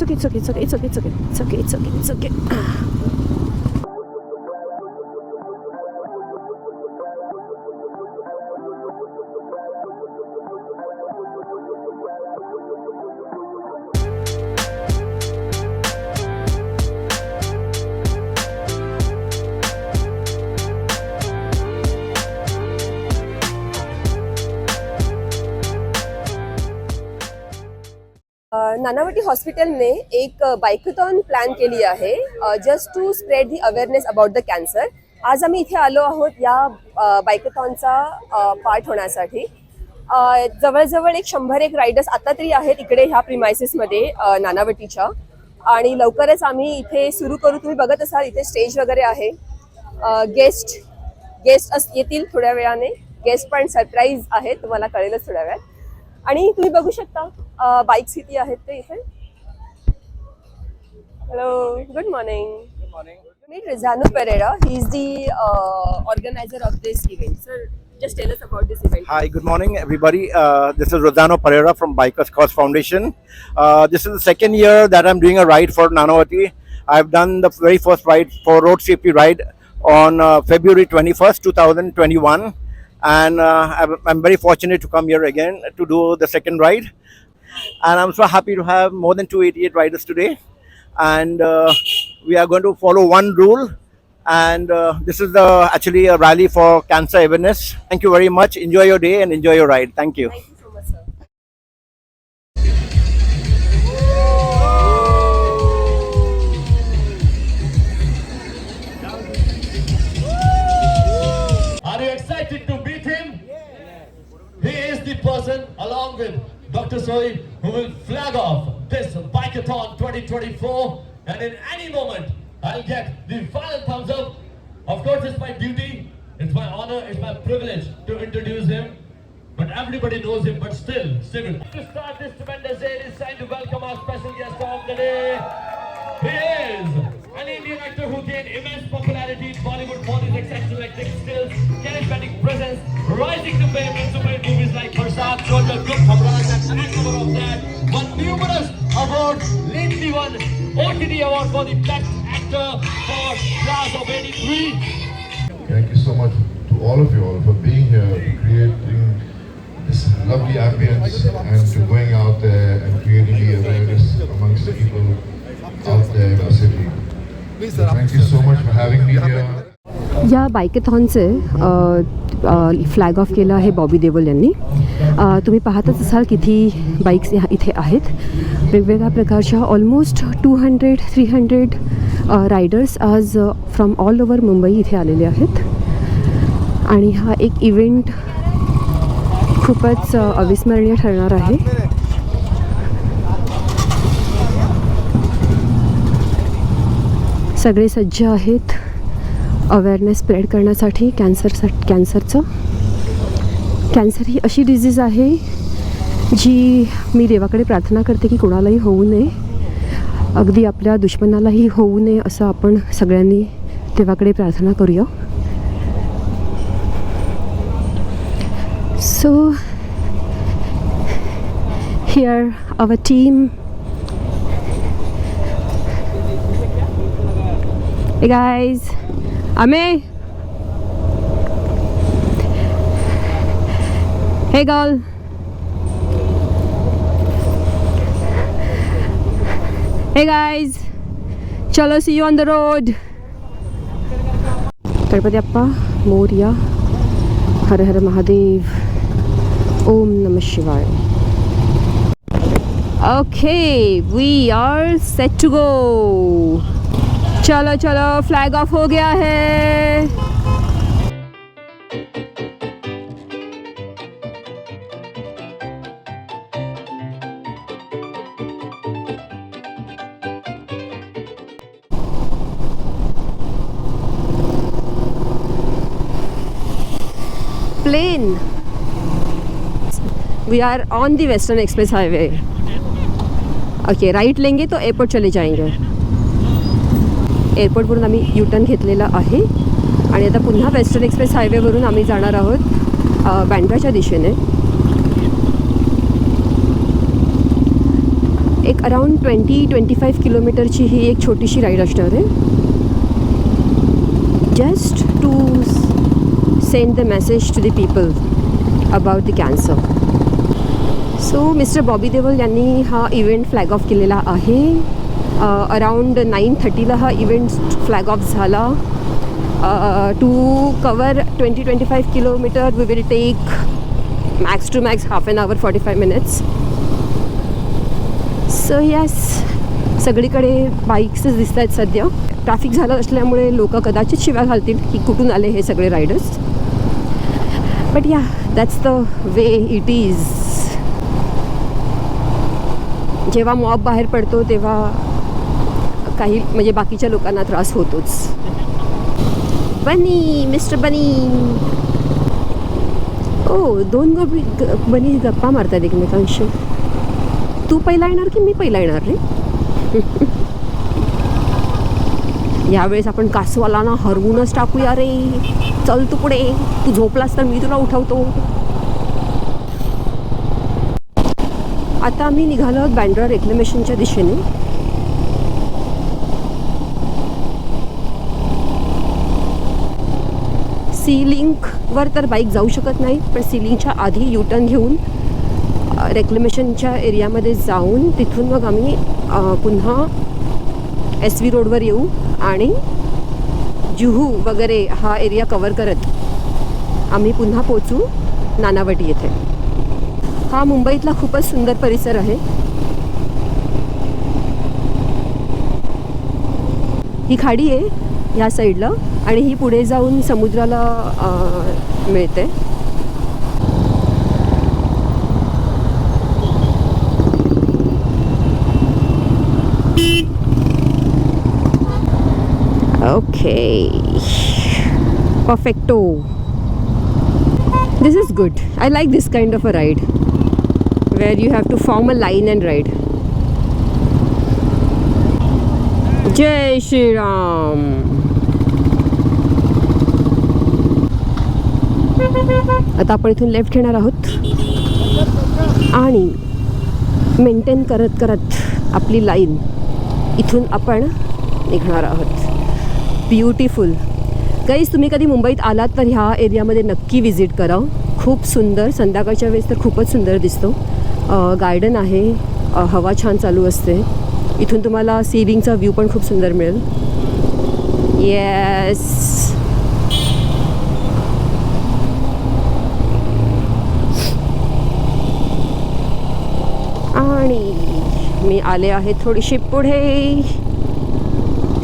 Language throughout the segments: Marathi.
okay, it's okay, it's okay, it's okay, it's okay, it's okay, it's okay, it's okay. Nanavati hospital ने एक बाइकथॉन प्लॅन केली आहे just to spread the awareness about the cancer. आज आम्ही इथे आलो आहोत या बाइकथॉनचा पार्ट होण्यासाठी. जवळजवळ 101 रायडर्स आता तरी आहेत इकडे ह्या प्रिमायसेसमध्ये नानावटीच्या, आणि लवकरच आम्ही इथे सुरू करू. तुम्ही बघत असाल इथे स्टेज वगैरे आहे. गेस्ट येतील थोड्या वेळाने. गेस्ट पण सरप्राईज आहे, तुम्हाला कळेलच थोड्या वेळात. आणि तुम्ही बघू शकता बाईक्स किती आहेत ते इथे. Hello, good morning. Meet Rizano Pereira. He is the organizer of this event. Sir, just tell us about this event. Hi, good morning, everybody. This is Rizano Pereira from Bike-a-thon Foundation. This is the second year that I'm doing a ride for Nanavati. I've done the very first ride for road safety ride on February 21st, 2021. And I'm very fortunate to come here again to do the second ride. And I'm so happy to have more than 288 riders today. And we are going to follow one rule, and this is actually a rally for cancer awareness. Thank you very much. Enjoy your day and enjoy your ride. Thank you. Thank you so much, sir. Are you excited to meet him? He is the person, along with Dr. Soy, who will flag off this Bike-a-thon 2024, and in any moment I'll get the final thumbs up. Of course, it's my duty, it's my honor, it's my privilege to introduce him, but everybody knows him, but still, to start this tremendous day, it is time to welcome our special guest of the day. He is an Indian actor who gained immense popularity in Bollywood for his exceptional acting skills, charismatic presence, rising to fame in super movies like Barsat, Soldier, Good Khamraj, and an number of that. Won numerous awards, lately won OTT award for the best actor for class of 83. Thank you so much to all of you all for being here, creating this lovely ambience, and to going out there and creating the awareness amongst the people out there in the city. So thank you so much for having me here. या बायकेथॉनचे फ्लॅग ऑफ केलं आहे बॉबी देओल यांनी. तुम्ही पाहतच असाल किती बाईक्स इथे आहेत. वेगवेगळ्या प्रकारच्या ऑलमोस्ट 200-300 रायडर्स आज फ्रॉम ऑल ओव्हर मुंबई इथे आलेले आहेत. आणि हा एक इव्हेंट खूपच अविस्मरणीय ठरणार आहे. सगळे सज्ज आहेत अवेअरनेस स्प्रेड करण्यासाठी कॅन्सरचं. कॅन्सर ही अशी डिझीज आहे जी मी देवाकडे प्रार्थना करते की कोणालाही होऊ नये, अगदी आपल्या दुश्मनालाही होऊ नये असं आपण सगळ्यांनी देवाकडे प्रार्थना करूया. So here our team. Hey guys, Ame. Hey girl. Hey guys, chalo see you on the road. Ganpati Bappa Morya. Har Har Mahadev. Om नमः शिवाय. Okay, we are set to go. चलो चलो, फ्लैग ऑफ हो गया है. Plane. We are on the Western Express Highway. Okay, right लेंगे तो एयरपोर्ट चले जाएंगे. एअरपोर्टवरून आम्ही यूटर्न घेतलेला आहे आणि आता पुन्हा वेस्टर्न एक्सप्रेस हायवेवरून आम्ही जाणार आहोत बँड्राच्या दिशेने. एक अराउंड 20-25 किलोमीटरची ही एक छोटीशी राईड असणार आहे. Just to send the message to the people about the cancer. So Mr Bobby Deol यांनी हा इव्हेंट फ्लॅग ऑफ केलेला आहे. अराउंड 9:30ला हा इव्हेंट फ्लॅग ऑफ झाला. To cover 20-25 kilometre we will take max to max half an hour 45 minutes. So yes, सगळीकडे बाईक्सच दिसत आहेत सध्या. ट्रॅफिक झालं असल्यामुळे लोक कदाचित शिव्या घालतील की कुठून आले हे सगळे रायडर्स. बट या, that's the way it is. जेव्हा मॉब बाहेर पडतो तेव्हा काही म्हणजे बाकीच्या लोकांना त्रास होतोच. बनी, मिस्टर बनी. ओ, दोन बनी गप्पा मारतात एकमेकांशी. तू पहिला येणार की मी पहिला येणार रे? यावेळेस आपण कासवालांना हरवूनच टाकूया रे. चल तू पुढे, तू झोपलास तर मी तुला उठवतो. आता आम्ही निघालो आहोत बँड्रा रेक्लेमेशनच्या दिशेने. सी लिंकवर तर बाईक जाऊ शकत नाही, पण सी लिंकच्या आधी युटर्न घेऊन रेक्लेमेशनच्या एरियामध्ये जाऊन तिथून मग आम्ही पुन्हा SV रोडवर येऊ आणि जुहू वगैरे हा एरिया कवर करत आम्ही पुन्हा पोचू नानावटी येथे. हा मुंबईतला खूपच सुंदर परिसर आहे. ही खाडी आहे ह्या साईडला आणि ही पुढे जाऊन समुद्राला मिळते. Okay, perfecto. This is good. I like this kind of a ride where you have to form a line and ride. जय श्रीराम. आता आपण इथून लेफ्ट घेणार आहोत आणि मेंटेन करत करत आपली लाईन इथून आपण निघणार आहोत. ब्युटिफुल गाईज, तुम्ही कधी मुंबईत आलात तर ह्या एरियामध्ये नक्की विजिट करा. खूप सुंदर, संध्याकाळच्या वेळेस तर खूपच सुंदर दिसतो. गार्डन आहे, हवा छान चालू असते. इथून तुम्हाला सी लिंकचा व्ह्यू पण खूप सुंदर मिळेल. येस, आणि मी आले आहे थोडीशी पुढे.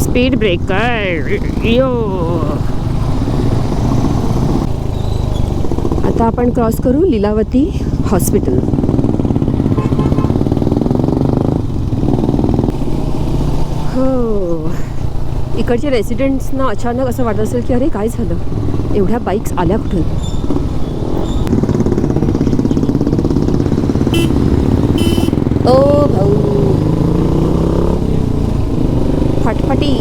स्पीड ब्रेकर यो. आता आपण क्रॉस करू लीलावती हॉस्पिटल. हो, इकडचे रेसिडेंट्सना अचानक असं वाटत असेल की अरे काय झालं, एवढ्या बाईक्स आल्या कुठून. ओ भाऊ, फटफटी.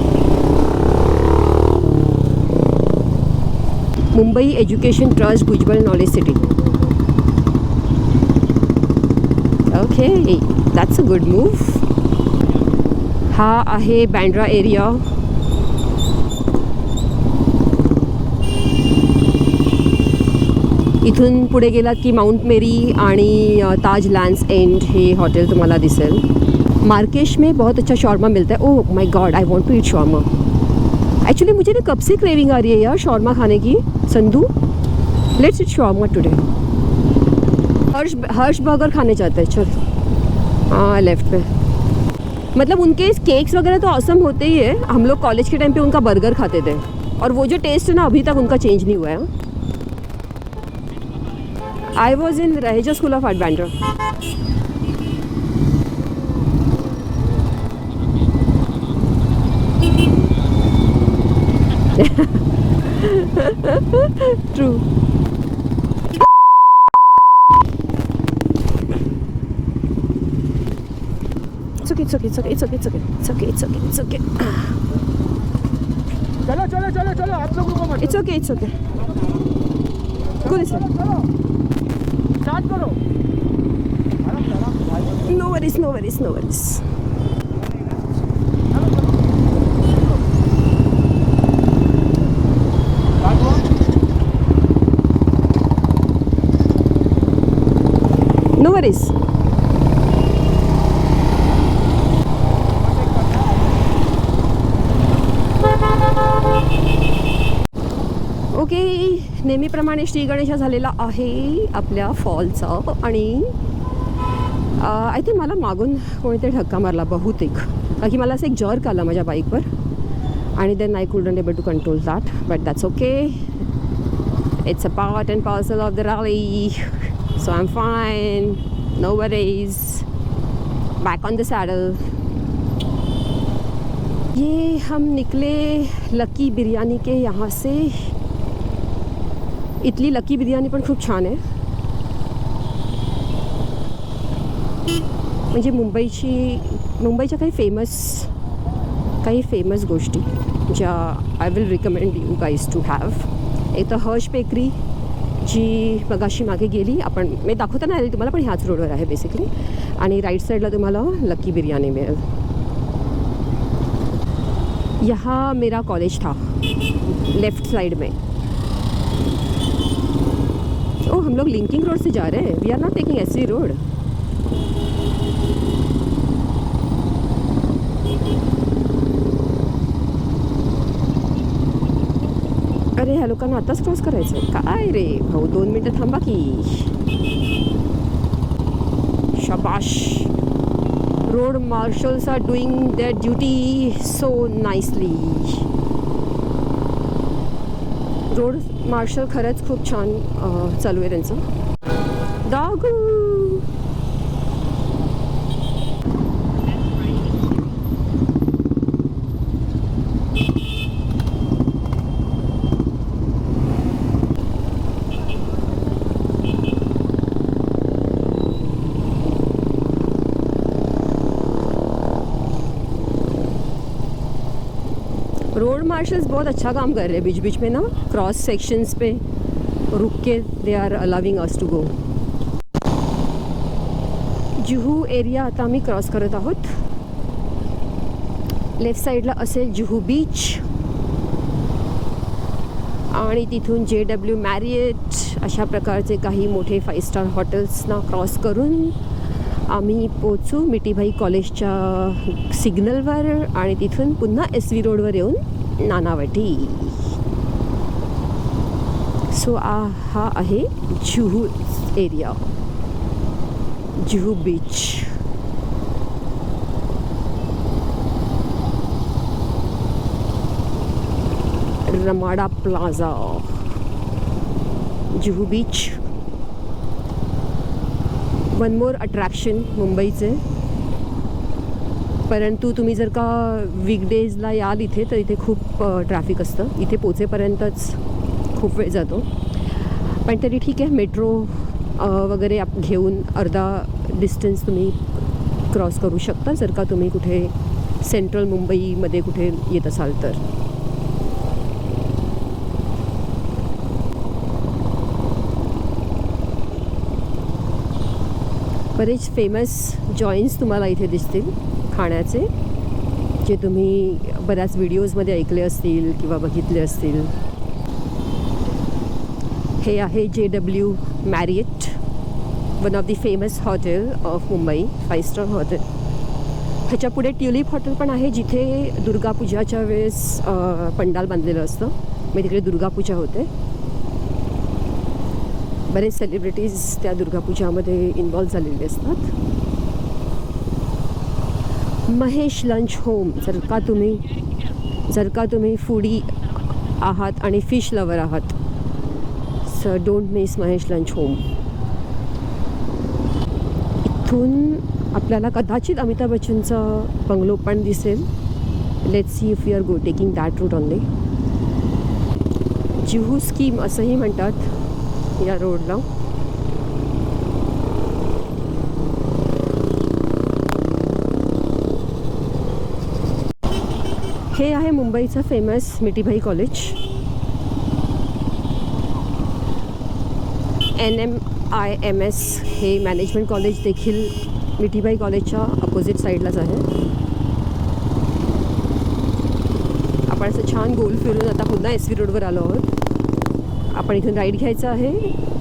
Mumbai education trust, Bhujbal knowledge city. Okay, that's a good move. हा आहे बँड्रा एरिया. इथून पुढे गेलात की माउंट मेरी आणि ताज लँड्स एंड हे हॉटेल तुम्हाला दिसेल. मार्केश में बहुत अच्छा शॉर्मा मिलता है. Oh my God, I want to eat shawarma. Actually मुझे ना कब से क्रेविंग आ रही है यार शॉर्मा खाने की. Sandhu, let's eat shawarma today. Harsh burger खाने जाते हैं. चल, हाँ लेफ्ट पे. मतलब उनके केक्स वगैरह तो ऑसम होते ही है. हम लोग कॉलेज के टाइम पे उनका बर्गर खाते थे और वो जो टेस्ट है ना अभी तक उनका चेंज नहीं हुआ है. I was in Raheja school of art Bandra. True. It's okay. चलो आप लोग रुको मत. It's okay. Go this way. Start करो. No worries. No worries no worries. No worries. Okay, नेहमीप्रमाणे श्री गणेशा झालेला आहे आपल्या फॉलचा. आणि आय थिंक मला मागून कोणीतरी धक्का मारला बहुतेक, कारण की मला असं एक जर्क आला माझ्या बाईकवर आणि then I couldn't able to control that, but that's okay. It's a part and parcel of the rally, so I am fine, no worries. Back on the saddle. ये हम निकले लकी बिरयानी के यहाँ से. इथली लकी बिर्याणी पण खूप छान आहे. म्हणजे मुंबईच्या काही फेमस गोष्टी ज्या I will recommend you guys to have. एक तर हर्ष बेकरी जी मगाशी मागे गेली आपण, मी दाखवता नाही आली तुम्हाला, पण ह्याच रोडवर आहे बेसिकली. आणि राईट साईडला तुम्हाला लकी बिर्याणी मिळेल. यहाँ मेरा कॉलेज था लेफ्ट साइड में. ओ, हम लोग लिंकिंग रोड से जा रहे हैं. We are not taking SV Road. अरे ह्या लोकांना आताच क्रॉस करायचं आहे काय रे भाऊ. 2 मिनटं थांबा की. शाबाश. Road marshals are doing their duty so nicely. Road marshal खरंच खूप छान चालू आहे त्यांचं. दागू. रोड मार्शल्स बहुत अच्छा काम कर रहे हैं बीच बीच में ना, क्रॉस सेक्शंस पे रुक के they are allowing us to go. Juhu area आता आम्ही क्रॉस करत आहोत. लेफ्ट साईडला असेल जुहू बीच आणि तिथून JW मॅरियट अशा प्रकारचे काही मोठे 5 स्टार हॉटेल्सना क्रॉस करून आम्ही पोचू मिठीबाई कॉलेजच्या सिग्नलवर आणि तिथून पुन्हा SV रोडवर येऊन नानावटी. सो हा आहे Juhu area, Juhu beach. Ramada plaza, Juhu beach. One more attraction मुंबईचे. परंतु तुम्ही जर का वीकडेजला याल इथे तर इथे खूप ट्रॅफिक असतं. इथे पोचेपर्यंतच खूप वेळ जातो. पण तरी ठीक आहे, मेट्रो वगैरे घेऊन अर्धा डिस्टन्स तुम्ही क्रॉस करू शकता जर का तुम्ही कुठे सेंट्रल मुंबईमध्ये कुठे येत असाल तर. बरेच फेमस जॉईंट्स तुम्हाला इथे दिसतील खाण्याचे, जे तुम्ही बऱ्याच व्हिडिओजमध्ये ऐकले असतील किंवा बघितले असतील. हे आहे JW Marriott, one of the famous hotel of Mumbai, 5 star hotel. ह्याच्या पुढे ट्युलिप हॉटेल पण आहे, जिथे दुर्गापूजाच्या वेळेस पंडाल बांधलेलं असतं. मग तिकडे दुर्गापूजा होते. बरेच सेलिब्रिटीज त्या दुर्गापूजामध्ये इन्वॉल्व झालेले असतात. महेश लंच होम, जर का तुम्ही फूडी आहात आणि फिश लवर आहात, so don't miss Mahesh Lunch Home. इथून आपल्याला कदाचित अमिताभ बच्चनचा बंगलो पण दिसेल. Let's see if you are go taking that route only. Juhu Scheme असंही म्हणतात या रोडला. हे आहे मुंबईचं फेमस मिठीबाई कॉलेज. NMIMS हे मॅनेजमेंट कॉलेज देखील मिठीबाई कॉलेजच्या अपोजिट साईडलाच आहे. आपण असं छान गोल फिरून आता पुन्हा SV रोडवर आलो आहोत. आपण इथून राईड घ्यायचं आहे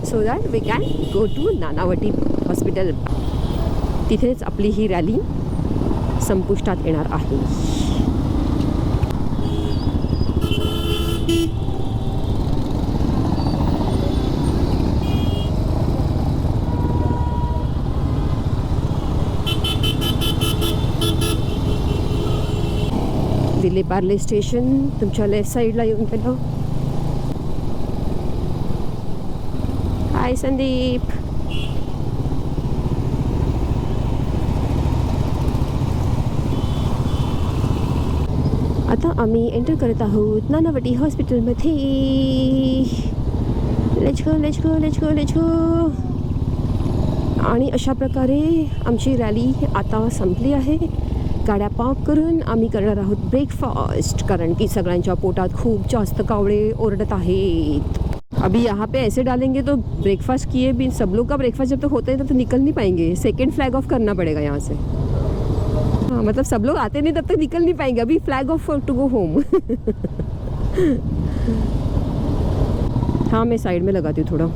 so that we can go to Nanavati hospital. तिथेच आपली ही रॅली संपुष्टात येणार आहे. दिल्ली पार्ले स्टेशन तुमच्या लेफ्ट साईडला येऊन गेलं. हाय संदीप. आता आम्ही एंटर करत आहोत नानावटी हॉस्पिटलमध्ये. Let's go let's go let's go let's go. आणि अशा प्रकारे आमची रॅली आता संपली आहे. गाड्या पार्क करून आम्ही करणार आहोत ब्रेकफास्ट, कारण की सगळ्यांच्या पोटात खूप जास्त कावळे ओरडत आहेत. अभी यहाँ पे ऐसे डालेंगे तो ब्रेकफास्ट किए भी सब लोग का ब्रेकफास्ट जब तक होता है तब तो निकल नहीं पाएंगे. सेकेंड फ्लैग ऑफ करना पड़ेगा यहाँ से. हाँ मतलब सब लोग आते नहीं तब तक निकल नहीं पाएंगे. अभी flag off to go home. हाँ मैं साइड में लगाती हूँ थोड़ा.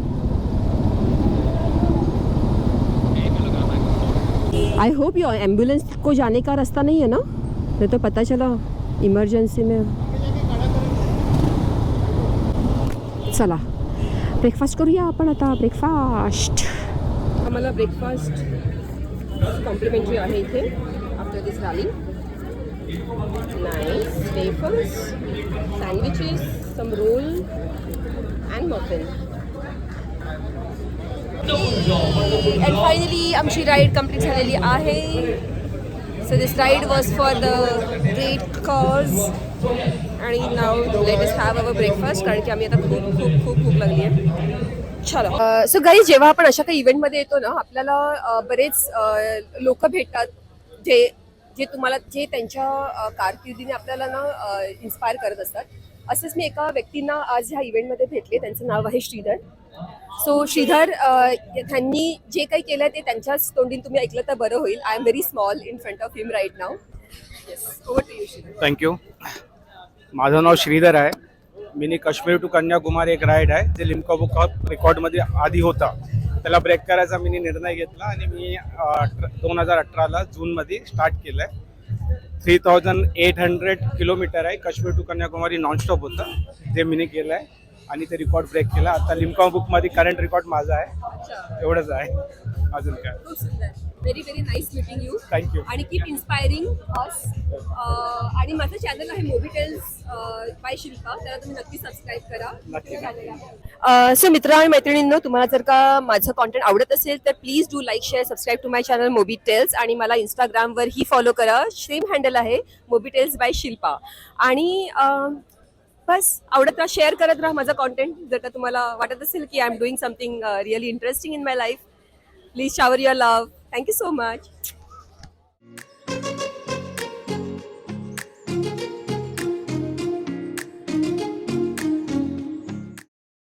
आई होप ये एम्बुलेंस को जाने का रास्ता नहीं है ना, नहीं तो पता चला इमरजेंसी में. चला ब्रेकफास्ट करूया आपण आता. ब्रेकफास्ट आम्हाला ब्रेकफास्ट कॉम्प्लिमेंटरी आहे इथे after this rally. Nice wafers, sandwiches, some roll and muffin. And finally आमची राईड कंप्लीट झालेली आहे. So this ride was for the great cause. आणि now let us have our breakfast, कारण की आम्ही आता खूप खूप खूप भूक लागली आहे. चलो सो गाईज, जेव्हा आपण अशा काही इव्हेंटमध्ये येतो ना, आपल्याला बरेच लोक भेटतात जे जे तुम्हाला जे त्यांच्या कारकिर्दीने आपल्याला ना इन्स्पायर करत असतात. असेच मी एका व्यक्तींना आज ह्या इव्हेंटमध्ये भेटले. त्यांचं नाव आहे श्रीधर. सो श्रीधर त्यांनी जे काही केलं ते त्यांच्याच तोंडीन तुम्ही ऐकलं तर बरं होईल. I am very small in front of him right now. Yes, over to you Shridhar. Thank you. माझं नाव श्रीधर आहे. मिनी काश्मीर टू कन्याकुमारी एक राईड आहे जे लिम्का बुक ऑफ रेकॉर्डमध्ये आधी होता. त्याला ब्रेक करायचा मी निर्णय घेतला आणि मी 2018ला जूनमध्ये स्टार्ट केलं आहे. 3800 किलोमीटर आहे. काश्मीर टू कन्याकुमारी नॉनस्टॉप होतं जे मी केलं आहे आणि ते रेकॉर्ड ब्रेक केला. आता लिम्का बुकमध्ये करंट रेकॉर्ड माझा आहे. एवढंच आहे, अजून काय. खूप सुंदर. Very very nice meeting you. Thank you. आणि कीप इन्स्पायरिंग अस. आणि माझं चॅनल आहे मोबिटेल्स बाय शिल्पा, त्याला तुम्ही नक्की सबस्क्राईब करा. नक्की. सो मित्र आणि मैत्रिणींनो, तुम्हाला जर का माझं कॉन्टेंट आवडत असेल तर please do like share subscribe to my channel Mobitels. आणि मला इंस्टाग्रामवरही फॉलो करा. सेम हँडल आहे मोबिटेल्स बाय शिल्पा. आणि बस आवडत राहा, शेअर करत राहा माझा कॉन्टेंट. जर का तुम्हाला वाटत असेल की I am doing something really interesting in my life, please shower your love. Thank you so much.